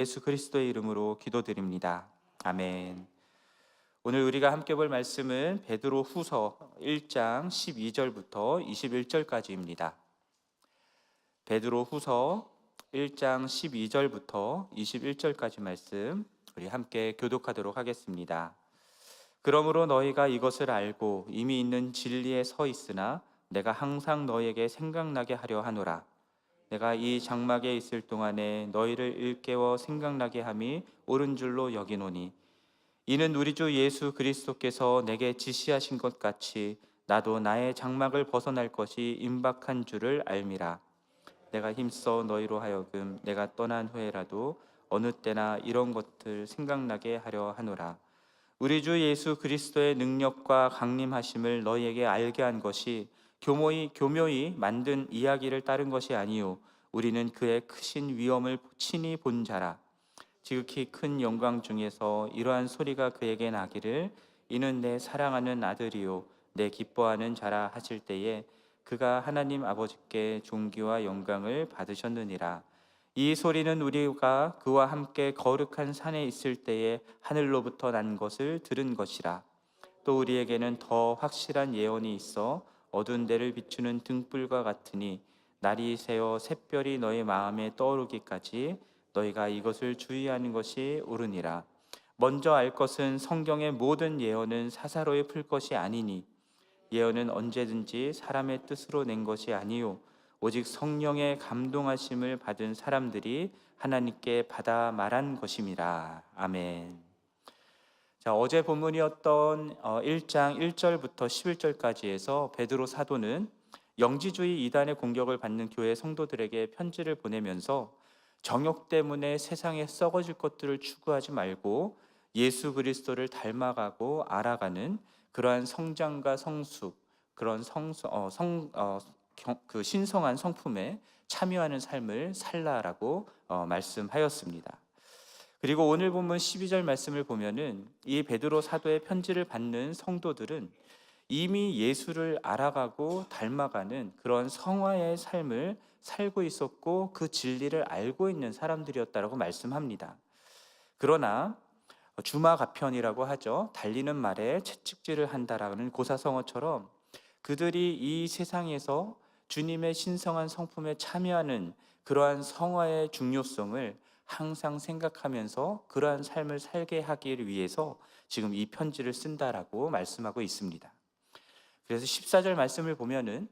예수 그리스도의 이름으로 기도드립니다. 아멘. 오늘 우리가 함께 볼 말씀은 베드로 후서 1장 12절부터 21절까지입니다. 베드로 후서 1장 12절부터 21절까지 말씀 우리 함께 교독하도록 하겠습니다. 그러므로 너희가 이것을 알고 이미 있는 진리에 서 있으나 내가 항상 너희에게 생각나게 하려 하노라. 내가 이 장막에 있을 동안에 너희를 일깨워 생각나게 함이 옳은 줄로 여기노니 이는 우리 주 예수 그리스도께서 내게 지시하신 것 같이 나도 나의 장막을 벗어날 것이 임박한 줄을 알미라. 내가 힘써 너희로 하여금 내가 떠난 후에라도 어느 때나 이런 것들 생각나게 하려 하노라. 우리 주 예수 그리스도의 능력과 강림하심을 너희에게 알게 한 것이 교묘히 만든 이야기를 따른 것이 아니요 우리는 그의 크신 위엄을 친히 본 자라. 지극히 큰 영광 중에서 이러한 소리가 그에게 나기를 이는 내 사랑하는 아들이요 내 기뻐하는 자라 하실 때에 그가 하나님 아버지께 존귀와 영광을 받으셨느니라. 이 소리는 우리가 그와 함께 거룩한 산에 있을 때에 하늘로부터 난 것을 들은 것이라. 또 우리에게는 더 확실한 예언이 있어 어두운 데를 비추는 등불과 같으니 날이 새어 샛별이 너희 마음에 떠오르기까지 너희가 이것을 주의하는 것이 옳으니라. 먼저 알 것은 성경의 모든 예언은 사사로이 풀 것이 아니니 예언은 언제든지 사람의 뜻으로 낸 것이 아니요 오직 성령의 감동하심을 받은 사람들이 하나님께 받아 말한 것임이라. 아멘. 자, 어제 본문이었던 1장 1절부터 11절까지에서 베드로 사도는 영지주의 이단의 공격을 받는 교회 성도들에게 편지를 보내면서 정욕 때문에 세상에 썩어질 것들을 추구하지 말고 예수 그리스도를 닮아가고 알아가는 그러한 성장과 성숙, 그런 그 신성한 성품에 참여하는 삶을 살라라고 말씀하였습니다. 그리고 오늘 본문 12절 말씀을 보면은 이 베드로 사도의 편지를 받는 성도들은 이미 예수를 알아가고 닮아가는 그런 성화의 삶을 살고 있었고 그 진리를 알고 있는 사람들이었다라고 말씀합니다. 그러나 주마가편이라고 하죠. 달리는 말에 채찍질을 한다라는 고사성어처럼 그들이 이 세상에서 주님의 신성한 성품에 참여하는 그러한 성화의 중요성을 항상 생각하면서 그러한 삶을 살게 하기 위해서 지금 이 편지를 쓴다라고 말씀하고 있습니다. 그래서 14절 말씀을 보면은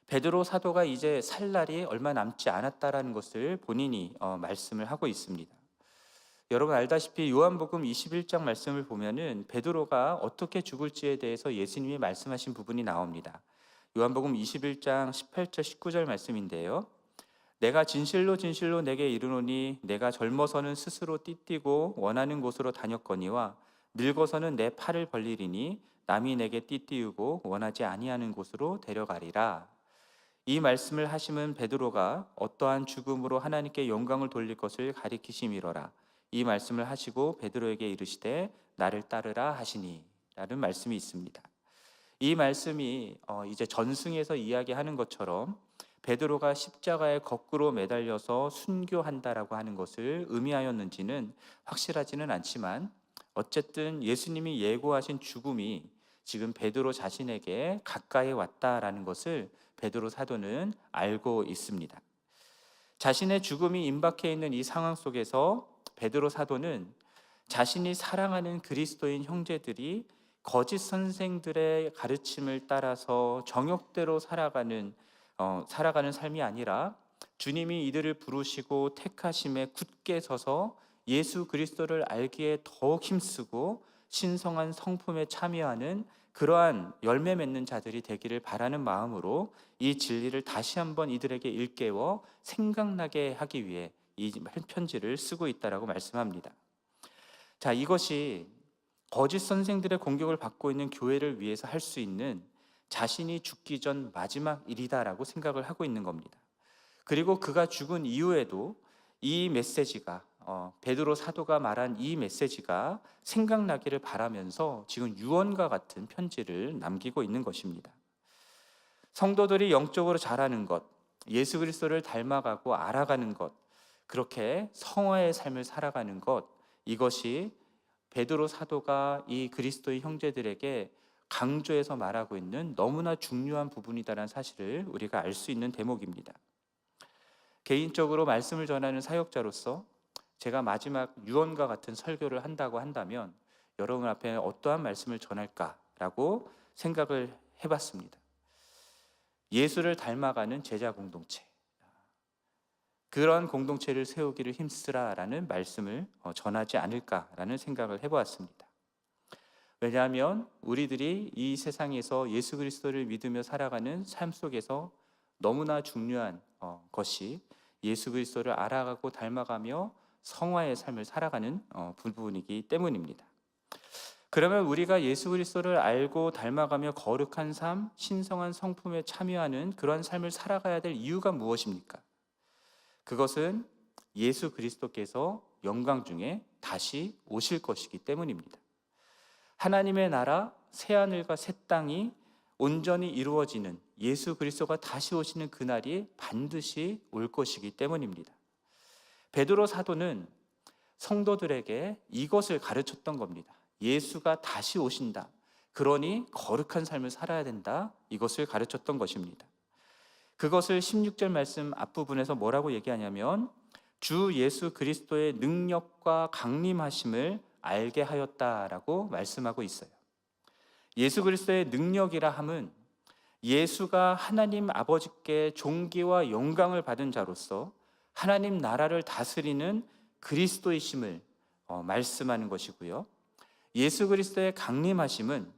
베드로 사도가 이제 살 날이 얼마 남지 않았다라는 것을 본인이 말씀을 하고 있습니다. 여러분 알다시피 요한복음 21장 말씀을 보면은 베드로가 어떻게 죽을지에 대해서 예수님이 말씀하신 부분이 나옵니다. 요한복음 21장 18절 19절 말씀인데요. 내가 진실로 진실로 내게 이르노니 내가 젊어서는 스스로 띠띠고 원하는 곳으로 다녔거니와 늙어서는 내 팔을 벌리리니 남이 내게 띠띠우고 원하지 아니하는 곳으로 데려가리라. 이 말씀을 하심은 베드로가 어떠한 죽음으로 하나님께 영광을 돌릴 것을 가리키심이로라. 이 말씀을 하시고 베드로에게 이르시되 나를 따르라 하시니 라는 말씀이 있습니다. 이 말씀이 이제 전승에서 이야기하는 것처럼 베드로가 십자가에 거꾸로 매달려서 순교한다라고 하는 것을 의미하였는지는 확실하지는 않지만 어쨌든 예수님이 예고하신 죽음이 지금 베드로 자신에게 가까이 왔다라는 것을 베드로 사도는 알고 있습니다. 자신의 죽음이 임박해 있는 이 상황 속에서 베드로 사도는 자신이 사랑하는 그리스도인 형제들이 거짓 선생들의 가르침을 따라서 정욕대로 살아가는 삶이 아니라 주님이 이들을 부르시고 택하심에 굳게 서서 예수 그리스도를 알기에 더욱 힘쓰고 신성한 성품에 참여하는 그러한 열매 맺는 자들이 되기를 바라는 마음으로 이 진리를 다시 한번 이들에게 일깨워 생각나게 하기 위해 이 편지를 쓰고 있다라고 말씀합니다. 자, 이것이 거짓 선생들의 공격을 받고 있는 교회를 위해서 할 수 있는 자신이 죽기 전 마지막 일이다라고 생각을 하고 있는 겁니다. 그리고 그가 죽은 이후에도 이 메시지가 베드로 사도가 말한 이 메시지가 생각나기를 바라면서 지금 유언과 같은 편지를 남기고 있는 것입니다. 성도들이 영적으로 자라는 것, 예수 그리스도를 닮아가고 알아가는 것, 그렇게 성화의 삶을 살아가는 것, 이것이 베드로 사도가 이 그리스도의 형제들에게 강조해서 말하고 있는 너무나 중요한 부분이다라는 사실을 우리가 알 수 있는 대목입니다. 개인적으로 말씀을 전하는 사역자로서 제가 마지막 유언과 같은 설교를 한다고 한다면 여러분 앞에 어떠한 말씀을 전할까라고 생각을 해봤습니다. 예수를 닮아가는 제자 공동체, 그런 공동체를 세우기를 힘쓰라라는 말씀을 전하지 않을까라는 생각을 해보았습니다. 왜냐하면 우리들이 이 세상에서 예수 그리스도를 믿으며 살아가는 삶 속에서 너무나 중요한 것이 예수 그리스도를 알아가고 닮아가며 성화의 삶을 살아가는 부분이기 때문입니다. 그러면 우리가 예수 그리스도를 알고 닮아가며 거룩한 삶, 신성한 성품에 참여하는 그러한 삶을 살아가야 될 이유가 무엇입니까? 그것은 예수 그리스도께서 영광 중에 다시 오실 것이기 때문입니다. 하나님의 나라, 새하늘과 새 땅이 온전히 이루어지는 예수 그리스도가 다시 오시는 그날이 반드시 올 것이기 때문입니다. 베드로 사도는 성도들에게 이것을 가르쳤던 겁니다. 예수가 다시 오신다. 그러니 거룩한 삶을 살아야 된다. 이것을 가르쳤던 것입니다. 그것을 16절 말씀 앞부분에서 뭐라고 얘기하냐면 주 예수 그리스도의 능력과 강림하심을 알게 하였다라고 말씀하고 있어요. 예수 그리스도의 능력이라 함은 예수가 하나님 아버지께 존귀와 영광을 받은 자로서 하나님 나라를 다스리는 그리스도이심을 말씀하는 것이고요. 예수 그리스도의 강림하심은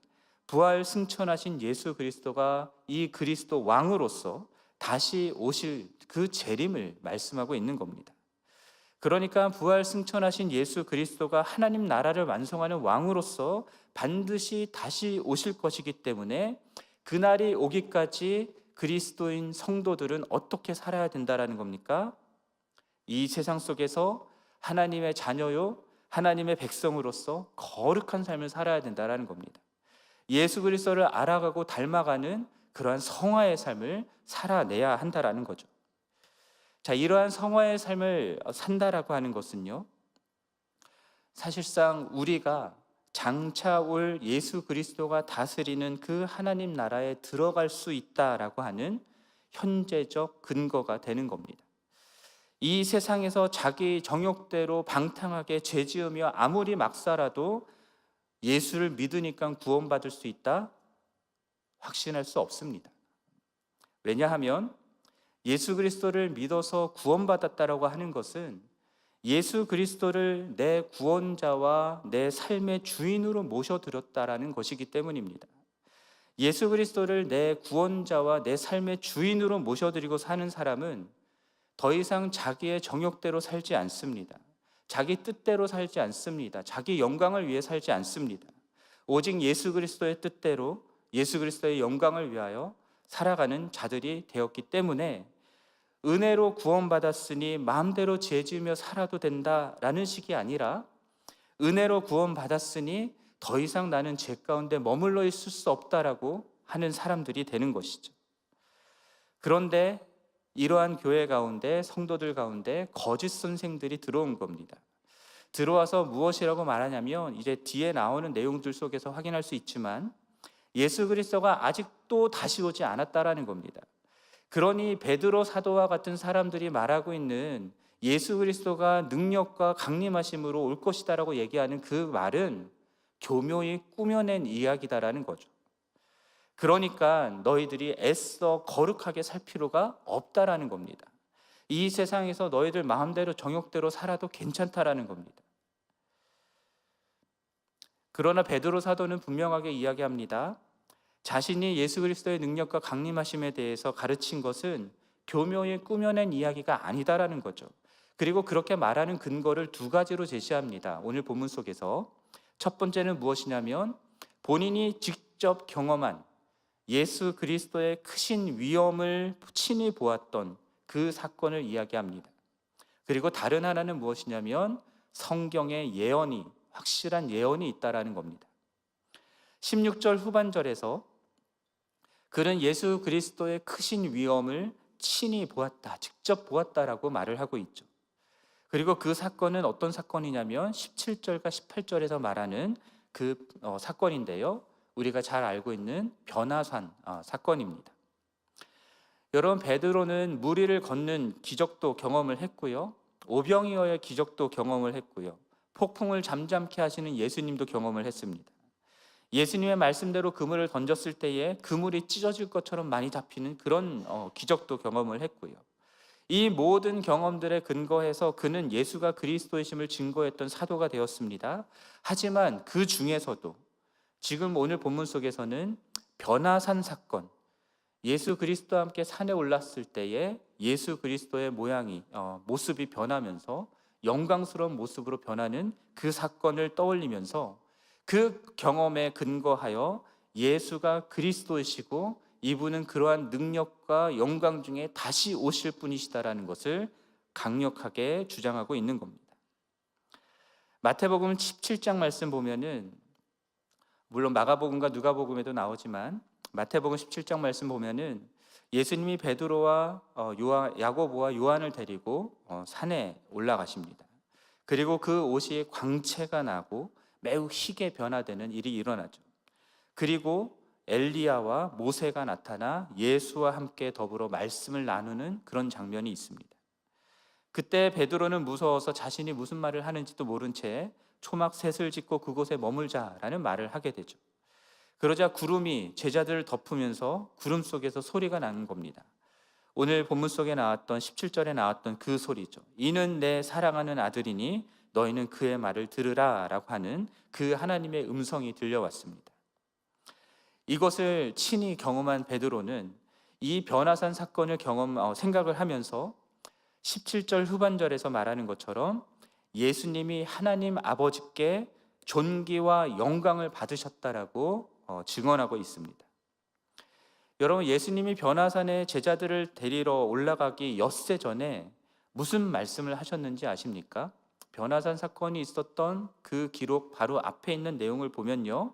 부활 승천하신 예수 그리스도가 이 그리스도 왕으로서 다시 오실 그 재림을 말씀하고 있는 겁니다. 그러니까 부활 승천하신 예수 그리스도가 하나님 나라를 완성하는 왕으로서 반드시 다시 오실 것이기 때문에 그날이 오기까지 그리스도인 성도들은 어떻게 살아야 된다라는 겁니까? 이 세상 속에서 하나님의 자녀요, 하나님의 백성으로서 거룩한 삶을 살아야 된다라는 겁니다. 예수 그리스도를 알아가고 닮아가는 그러한 성화의 삶을 살아내야 한다라는 거죠. 자, 이러한 성화의 삶을 산다라고 하는 것은요, 사실상 우리가 장차 올 예수 그리스도가 다스리는 그 하나님 나라에 들어갈 수 있다라고 하는 현재적 근거가 되는 겁니다. 이 세상에서 자기 정욕대로 방탕하게 죄지으며 아무리 막 살아도 예수를 믿으니까 구원받을 수 있다? 확신할 수 없습니다. 왜냐하면 예수 그리스도를 믿어서 구원받았다라고 하는 것은 예수 그리스도를 내 구원자와 내 삶의 주인으로 모셔드렸다라는 것이기 때문입니다. 예수 그리스도를 내 구원자와 내 삶의 주인으로 모셔드리고 사는 사람은 더 이상 자기의 정욕대로 살지 않습니다. 자기 뜻대로 살지 않습니다. 자기 영광을 위해 살지 않습니다. 오직 예수 그리스도의 뜻대로 예수 그리스도의 영광을 위하여 살아가는 자들이 되었기 때문에 은혜로 구원받았으니 마음대로 죄지으며 살아도 된다라는 식이 아니라 은혜로 구원받았으니 더 이상 나는 죄 가운데 머물러 있을 수 없다라고 하는 사람들이 되는 것이죠. 그런데 이러한 교회 가운데, 성도들 가운데 거짓 선생들이 들어온 겁니다. 들어와서 무엇이라고 말하냐면 이제 뒤에 나오는 내용들 속에서 확인할 수 있지만 예수 그리스도가 아직도 다시 오지 않았다라는 겁니다. 그러니 베드로 사도와 같은 사람들이 말하고 있는 예수 그리스도가 능력과 강림하심으로 올 것이다라고 얘기하는 그 말은 교묘히 꾸며낸 이야기다라는 거죠. 그러니까 너희들이 애써 거룩하게 살 필요가 없다라는 겁니다. 이 세상에서 너희들 마음대로 정욕대로 살아도 괜찮다라는 겁니다. 그러나 베드로 사도는 분명하게 이야기합니다. 자신이 예수 그리스도의 능력과 강림하심에 대해서 가르친 것은 교묘히 꾸며낸 이야기가 아니다라는 거죠. 그리고 그렇게 말하는 근거를 두 가지로 제시합니다. 오늘 본문 속에서 첫 번째는 무엇이냐면 본인이 직접 경험한 예수 그리스도의 크신 위엄을 친히 보았던 그 사건을 이야기합니다. 그리고 다른 하나는 무엇이냐면 성경의 예언이, 확실한 예언이 있다라는 겁니다. 16절 후반절에서 그는 예수 그리스도의 크신 위엄을 친히 보았다, 직접 보았다라고 말을 하고 있죠. 그리고 그 사건은 어떤 사건이냐면 17절과 18절에서 말하는 그 사건인데요. 우리가 잘 알고 있는 변화산 사건입니다. 여러분, 베드로는 무리를 걷는 기적도 경험을 했고요. 오병이어의 기적도 경험을 했고요. 폭풍을 잠잠케 하시는 예수님도 경험을 했습니다. 예수님의 말씀대로 그물을 던졌을 때에 그물이 찢어질 것처럼 많이 잡히는 그런 기적도 경험을 했고요. 이 모든 경험들에 근거해서 그는 예수가 그리스도이심을 증거했던 사도가 되었습니다. 하지만 그 중에서도 지금 오늘 본문 속에서는 변화산 사건, 예수 그리스도와 함께 산에 올랐을 때에 예수 그리스도의 모습이 변하면서 영광스러운 모습으로 변하는 그 사건을 떠올리면서 그 경험에 근거하여 예수가 그리스도이시고 이분은 그러한 능력과 영광 중에 다시 오실 분이시다라는 것을 강력하게 주장하고 있는 겁니다. 마태복음 17장 말씀 보면은, 물론 마가복음과 누가복음에도 나오지만 마태복음 17장 말씀 보면은 예수님이 베드로와 야고보와 요한을 데리고 산에 올라가십니다. 그리고 그 옷이 광채가 나고 매우 희게 변화되는 일이 일어나죠. 그리고 엘리야와 모세가 나타나 예수와 함께 더불어 말씀을 나누는 그런 장면이 있습니다. 그때 베드로는 무서워서 자신이 무슨 말을 하는지도 모른 채 초막 셋을 짓고 그곳에 머물자라는 말을 하게 되죠. 그러자 구름이 제자들을 덮으면서 구름 속에서 소리가 나는 겁니다. 오늘 본문 속에 나왔던 17절에 나왔던 그 소리죠. 이는 내 사랑하는 아들이니 너희는 그의 말을 들으라 라고 하는 그 하나님의 음성이 들려왔습니다. 이것을 친히 경험한 베드로는 이 변화산 사건을 생각을 하면서 17절 후반절에서 말하는 것처럼 예수님이 하나님 아버지께 존귀와 영광을 받으셨다라고 증언하고 있습니다. 여러분, 예수님이 변화산에 제자들을 데리러 올라가기 엿새 전에 무슨 말씀을 하셨는지 아십니까? 변화산 사건이 있었던 그 기록 바로 앞에 있는 내용을 보면요,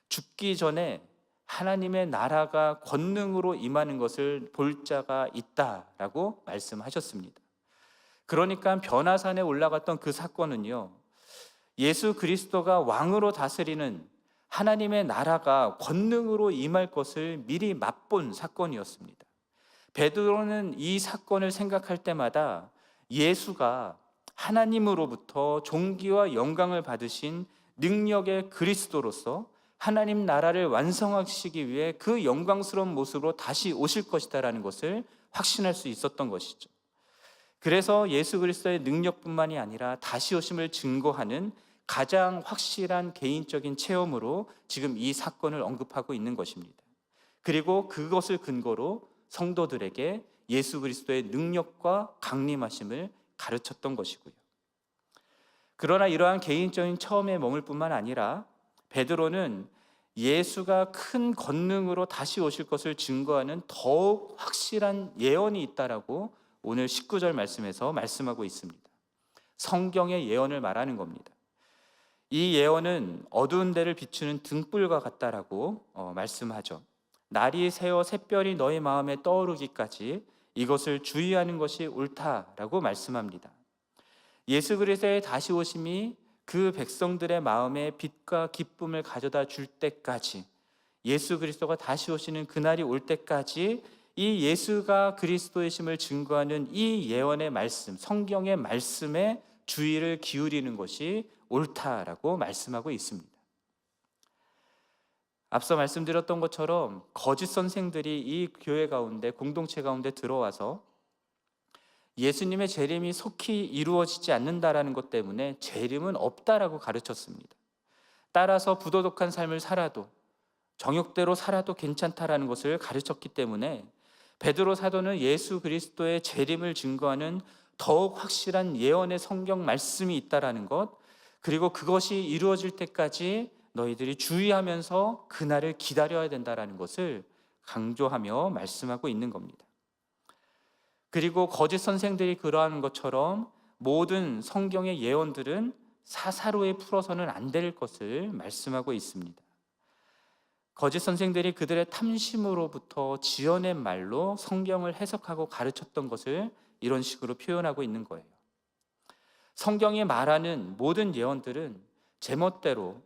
죽기 전에 하나님의 나라가 권능으로 임하는 것을 볼 자가 있다라고 말씀하셨습니다. 그러니까 변화산에 올라갔던 그 사건은요, 예수 그리스도가 왕으로 다스리는 하나님의 나라가 권능으로 임할 것을 미리 맛본 사건이었습니다. 베드로는 이 사건을 생각할 때마다 예수가 하나님으로부터 존귀와 영광을 받으신 능력의 그리스도로서 하나님 나라를 완성하시기 위해 그 영광스러운 모습으로 다시 오실 것이다라는 것을 확신할 수 있었던 것이죠. 그래서 예수 그리스도의 능력뿐만이 아니라 다시 오심을 증거하는 가장 확실한 개인적인 체험으로 지금 이 사건을 언급하고 있는 것입니다. 그리고 그것을 근거로 성도들에게 예수 그리스도의 능력과 강림하심을 가르쳤던 것이고요. 그러나 이러한 개인적인 체험에 머물 뿐만 아니라 베드로는 예수가 큰 권능으로 다시 오실 것을 증거하는 더욱 확실한 예언이 있다라고 오늘 19절 말씀에서 말씀하고 있습니다. 성경의 예언을 말하는 겁니다. 이 예언은 어두운 데를 비추는 등불과 같다라고 말씀하죠. 날이 새어 샛별이 너희 마음에 떠오르기까지 이것을 주의하는 것이 옳다라고 말씀합니다. 예수 그리스도의 다시 오심이 그 백성들의 마음에 빛과 기쁨을 가져다 줄 때까지, 예수 그리스도가 다시 오시는 그날이 올 때까지 이 예수가 그리스도의심을 증거하는 이 예언의 말씀, 성경의 말씀에 주의를 기울이는 것이 옳다라고 말씀하고 있습니다. 앞서 말씀드렸던 것처럼 거짓 선생들이 이 교회 가운데, 공동체 가운데 들어와서 예수님의 재림이 속히 이루어지지 않는다라는 것 때문에 재림은 없다라고 가르쳤습니다. 따라서 부도덕한 삶을 살아도, 정욕대로 살아도 괜찮다라는 것을 가르쳤기 때문에 베드로 사도는 예수 그리스도의 재림을 증거하는 더욱 확실한 예언의 성경 말씀이 있다라는 것, 그리고 그것이 이루어질 때까지 너희들이 주의하면서 그날을 기다려야 된다라는 것을 강조하며 말씀하고 있는 겁니다. 그리고 거짓 선생들이 그러하는 것처럼 모든 성경의 예언들은 사사로이 풀어서는 안 될 것을 말씀하고 있습니다. 거짓 선생들이 그들의 탐심으로부터 지어낸 말로 성경을 해석하고 가르쳤던 것을 이런 식으로 표현하고 있는 거예요. 성경이 말하는 모든 예언들은 제멋대로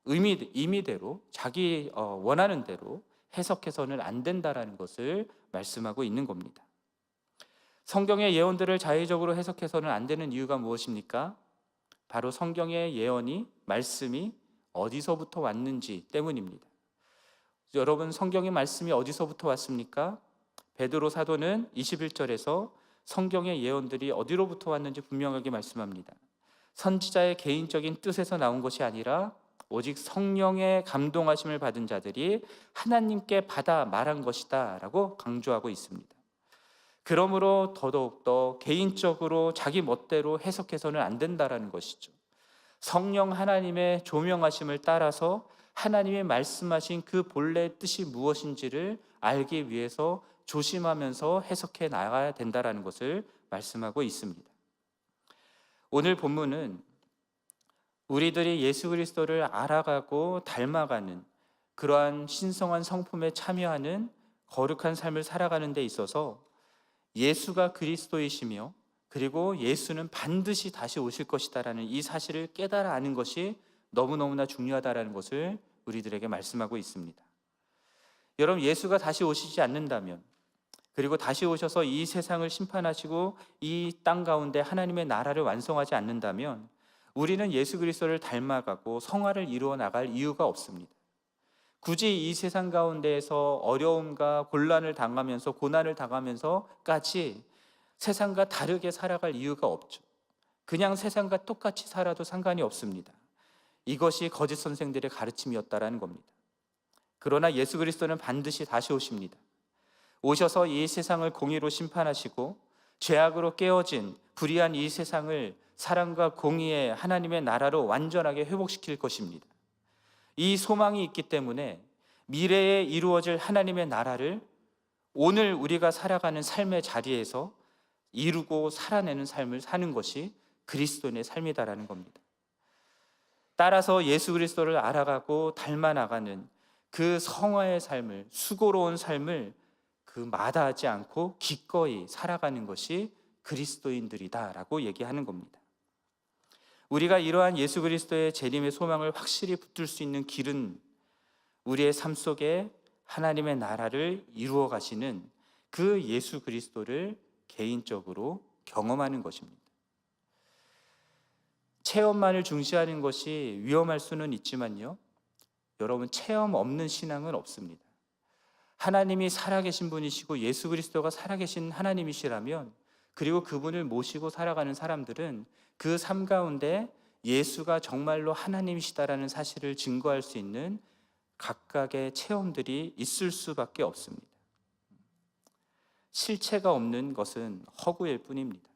의미대로 자기 원하는 대로 해석해서는 안 된다라는 것을 말씀하고 있는 겁니다. 성경의 예언들을 자의적으로 해석해서는 안 되는 이유가 무엇입니까? 바로 성경의 예언이 말씀이 어디서부터 왔는지 때문입니다. 여러분, 성경의 말씀이 어디서부터 왔습니까? 베드로 사도는 21절에서 성경의 예언들이 어디로부터 왔는지 분명하게 말씀합니다. 선지자의 개인적인 뜻에서 나온 것이 아니라 오직 성령의 감동하심을 받은 자들이 하나님께 받아 말한 것이다 라고 강조하고 있습니다. 그러므로 더더욱더 개인적으로 자기 멋대로 해석해서는 안 된다라는 것이죠. 성령 하나님의 조명하심을 따라서 하나님의 말씀하신 그 본래의 뜻이 무엇인지를 알기 위해서 조심하면서 해석해 나가야 된다라는 것을 말씀하고 있습니다. 오늘 본문은 우리들이 예수 그리스도를 알아가고 닮아가는 그러한 신성한 성품에 참여하는 거룩한 삶을 살아가는 데 있어서 예수가 그리스도이시며 그리고 예수는 반드시 다시 오실 것이다라는 이 사실을 깨달아 아는 것이 너무너무나 중요하다라는 것을 우리들에게 말씀하고 있습니다. 여러분, 예수가 다시 오시지 않는다면, 그리고 다시 오셔서 이 세상을 심판하시고 이 땅 가운데 하나님의 나라를 완성하지 않는다면 우리는 예수 그리스도를 닮아가고 성화를 이루어 나갈 이유가 없습니다. 굳이 이 세상 가운데에서 어려움과 곤란을 당하면서 고난을 당하면서까지 세상과 다르게 살아갈 이유가 없죠. 그냥 세상과 똑같이 살아도 상관이 없습니다. 이것이 거짓 선생들의 가르침이었다라는 겁니다. 그러나 예수 그리스도는 반드시 다시 오십니다. 오셔서 이 세상을 공의로 심판하시고 죄악으로 깨어진 불의한 이 세상을 사랑과 공의의 하나님의 나라로 완전하게 회복시킬 것입니다. 이 소망이 있기 때문에 미래에 이루어질 하나님의 나라를 오늘 우리가 살아가는 삶의 자리에서 이루고 살아내는 삶을 사는 것이 그리스도인의 삶이다라는 겁니다. 따라서 예수 그리스도를 알아가고 닮아 나가는 그 성화의 삶을, 수고로운 삶을 그 마다하지 않고 기꺼이 살아가는 것이 그리스도인들이다라고 얘기하는 겁니다. 우리가 이러한 예수 그리스도의 재림의 소망을 확실히 붙들 수 있는 길은 우리의 삶 속에 하나님의 나라를 이루어 가시는 그 예수 그리스도를 개인적으로 경험하는 것입니다. 체험만을 중시하는 것이 위험할 수는 있지만요, 여러분, 체험 없는 신앙은 없습니다. 하나님이 살아계신 분이시고 예수 그리스도가 살아계신 하나님이시라면, 그리고 그분을 모시고 살아가는 사람들은 그 삶 가운데 예수가 정말로 하나님이시다라는 사실을 증거할 수 있는 각각의 체험들이 있을 수밖에 없습니다. 실체가 없는 것은 허구일 뿐입니다.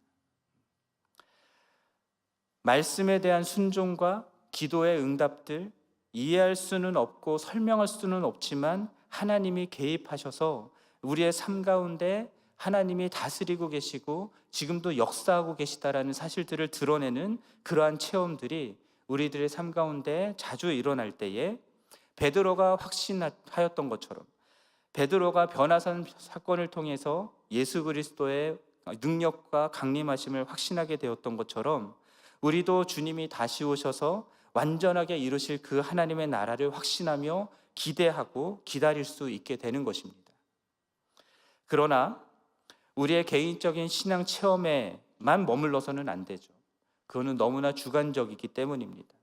말씀에 대한 순종과 기도의 응답들, 이해할 수는 없고 설명할 수는 없지만 하나님이 개입하셔서 우리의 삶 가운데 하나님이 다스리고 계시고 지금도 역사하고 계시다라는 사실들을 드러내는 그러한 체험들이 우리들의 삶 가운데 자주 일어날 때에 베드로가 확신하였던 것처럼, 베드로가 변화산 사건을 통해서 예수 그리스도의 능력과 강림하심을 확신하게 되었던 것처럼 우리도 주님이 다시 오셔서 완전하게 이루실 그 하나님의 나라를 확신하며 기대하고 기다릴 수 있게 되는 것입니다. 그러나 우리의 개인적인 신앙 체험에만 머물러서는 안 되죠. 그거는 너무나 주관적이기 때문입니다.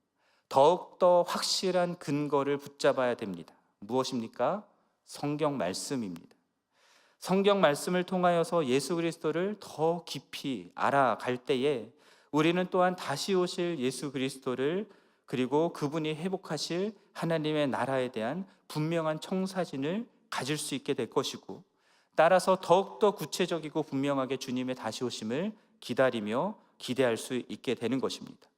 더욱더 확실한 근거를 붙잡아야 됩니다. 무엇입니까? 성경 말씀입니다. 성경 말씀을 통하여서 예수 그리스도를 더 깊이 알아갈 때에 우리는 또한 다시 오실 예수 그리스도를, 그리고 그분이 회복하실 하나님의 나라에 대한 분명한 청사진을 가질 수 있게 될 것이고, 따라서 더욱더 구체적이고 분명하게 주님의 다시 오심을 기다리며 기대할 수 있게 되는 것입니다.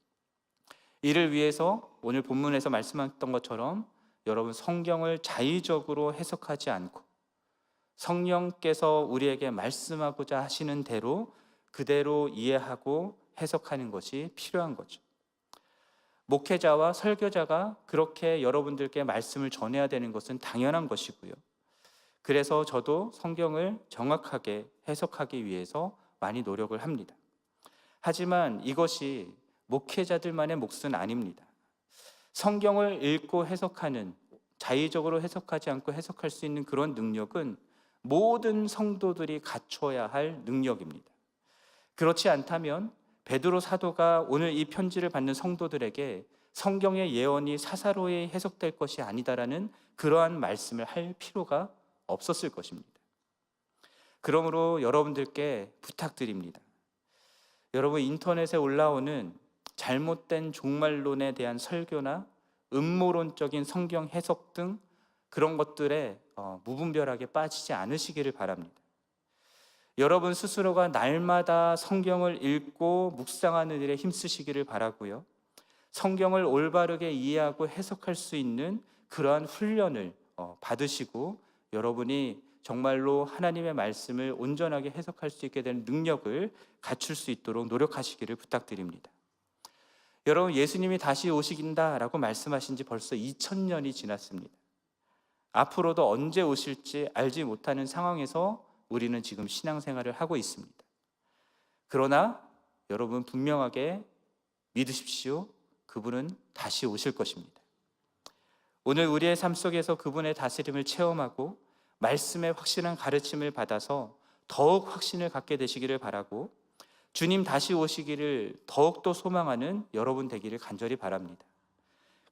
이를 위해서 오늘 본문에서 말씀했던 것처럼 여러분, 성경을 자의적으로 해석하지 않고 성령께서 우리에게 말씀하고자 하시는 대로 그대로 이해하고 해석하는 것이 필요한 거죠. 목회자와 설교자가 그렇게 여러분들께 말씀을 전해야 되는 것은 당연한 것이고요. 그래서 저도 성경을 정확하게 해석하기 위해서 많이 노력을 합니다. 하지만 이것이 목회자들만의 몫은 아닙니다. 성경을 읽고 해석하는, 자의적으로 해석하지 않고 해석할 수 있는 그런 능력은 모든 성도들이 갖춰야 할 능력입니다. 그렇지 않다면 베드로 사도가 오늘 이 편지를 받는 성도들에게 성경의 예언이 사사로이 해석될 것이 아니다라는 그러한 말씀을 할 필요가 없었을 것입니다. 그러므로 여러분들께 부탁드립니다. 여러분, 인터넷에 올라오는 잘못된 종말론에 대한 설교나 음모론적인 성경 해석 등 그런 것들에 무분별하게 빠지지 않으시기를 바랍니다. 여러분 스스로가 날마다 성경을 읽고 묵상하는 일에 힘쓰시기를 바라고요. 성경을 올바르게 이해하고 해석할 수 있는 그러한 훈련을 받으시고 여러분이 정말로 하나님의 말씀을 온전하게 해석할 수 있게 되는 능력을 갖출 수 있도록 노력하시기를 부탁드립니다. 여러분, 예수님이 다시 오시긴다라고 말씀하신 지 벌써 2000년이 지났습니다. 앞으로도 언제 오실지 알지 못하는 상황에서 우리는 지금 신앙생활을 하고 있습니다. 그러나 여러분 분명하게 믿으십시오. 그분은 다시 오실 것입니다. 오늘 우리의 삶 속에서 그분의 다스림을 체험하고 말씀의 확실한 가르침을 받아서 더욱 확신을 갖게 되시기를 바라고 주님 다시 오시기를 더욱더 소망하는 여러분 되기를 간절히 바랍니다.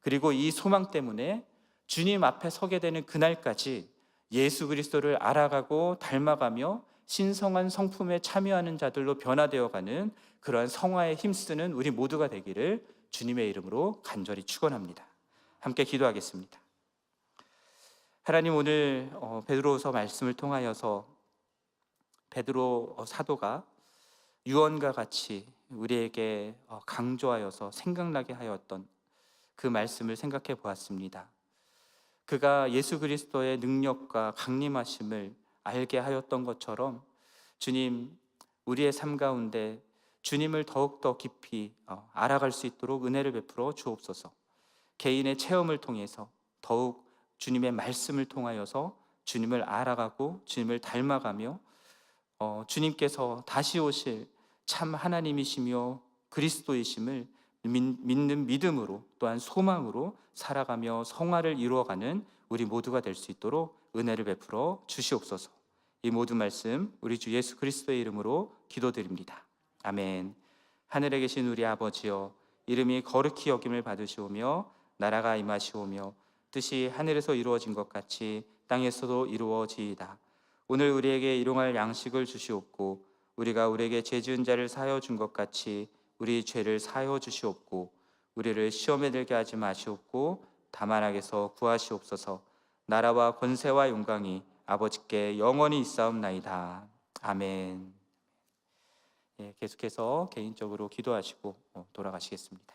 그리고 이 소망 때문에 주님 앞에 서게 되는 그날까지 예수 그리스도를 알아가고 닮아가며 신성한 성품에 참여하는 자들로 변화되어가는 그러한 성화에 힘쓰는 우리 모두가 되기를 주님의 이름으로 간절히 축원합니다. 함께 기도하겠습니다. 하나님, 오늘 베드로서 말씀을 통하여서 베드로 사도가 유언과 같이 우리에게 강조하여서 생각나게 하였던 그 말씀을 생각해 보았습니다. 그가 예수 그리스도의 능력과 강림하심을 알게 하였던 것처럼 주님, 우리의 삶 가운데 주님을 더욱더 깊이 알아갈 수 있도록 은혜를 베풀어 주옵소서. 개인의 체험을 통해서 더욱 주님의 말씀을 통하여서 주님을 알아가고 주님을 닮아가며 주님께서 다시 오실 참 하나님이시며 그리스도이심을 믿는 믿음으로 또한 소망으로 살아가며 성화를 이루어가는 우리 모두가 될 수 있도록 은혜를 베풀어 주시옵소서. 이 모든 말씀 우리 주 예수 그리스도의 이름으로 기도드립니다. 아멘. 하늘에 계신 우리 아버지여, 이름이 거룩히 여김을 받으시오며 나라가 임하시오며 뜻이 하늘에서 이루어진 것 같이 땅에서도 이루어지이다. 오늘 우리에게 일용할 양식을 주시옵고 우리가 우리에게 죄 지은 자를 사하여 준 것 같이 우리 죄를 사하여 주시옵고 우리를 시험에 들게 하지 마시옵고 다만 악에서 구하시옵소서. 나라와 권세와 영광이 아버지께 영원히 있사옵나이다. 아멘. 계속해서 개인적으로 기도하시고 돌아가시겠습니다.